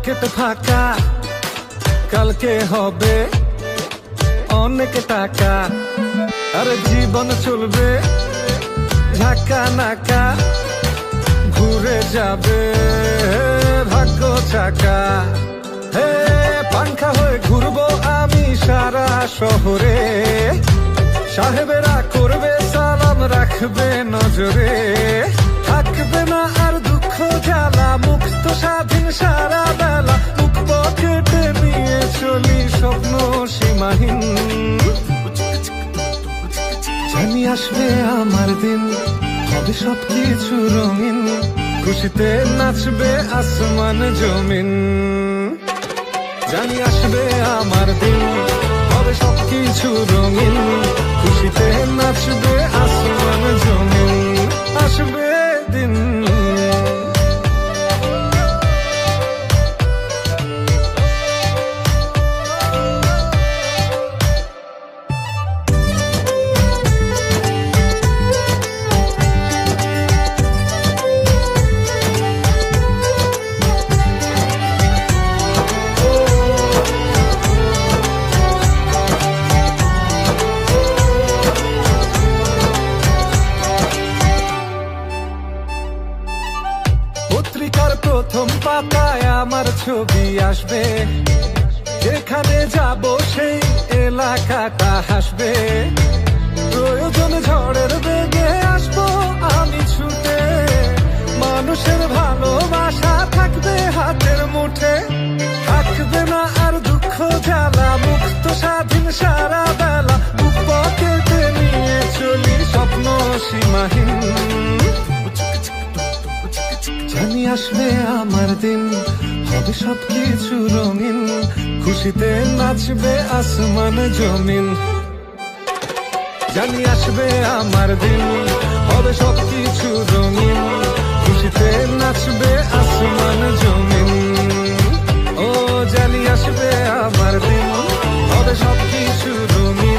Pocket ফাঁকা, কালকে হবে অনেক টাকা। আরে জীবন চলবে ঝাঁকা নাকা, ঘুরে যাবে ভাগ্য চাকা। হে পাংখা হয়ে ঘুরবো আমি সারা শহরে, সাহেবেরা করবে সালাম রাখবে নজরে। থাকবে না আর দুঃখ জ্বালা, মুক্ত স্বাধীন সারা বেলা। মুখ পকেটে নিয়ে চলি স্বপ্ন সীমাহীন। জানি আসবে আমার দিন, হবে সবকিছু রঙিন। খুশিতে নাচবে আসমান জমিন। জানি আসবে আমার দিন, হবে সবকিছু রঙিন। খুশিতে নাচবে আসমান জমিন। আসবে দিন। পত্রিকার প্রথম পাতায় আমার ছবি আসবে, যেখানে যাব সেই এলাকাটা হাসবে। প্রয়োজন ঝড়ের বেগে আসবো আমি ছুটে, মানুষের ভালোবাসা থাকবে হাতের মুঠে। থাকবে না আর দুঃখ জ্বালা, মুক্ত স্বাধীন সারা বেলা। বুক পকেটে নিয়ে চলি স্বপ্ন সীমাহীন। জানি আসবে আমার দিন, হবে সবকিছু রঙিন। খুশিতে নাচবে আসমান জমিন। জানি আসবে আমার দিন, হবে সবকিছু রঙিন। খুশিতে নাচবে আসমান জমিন। ও জানি আসবে আমার দিন, হবে সবকিছু রঙিন।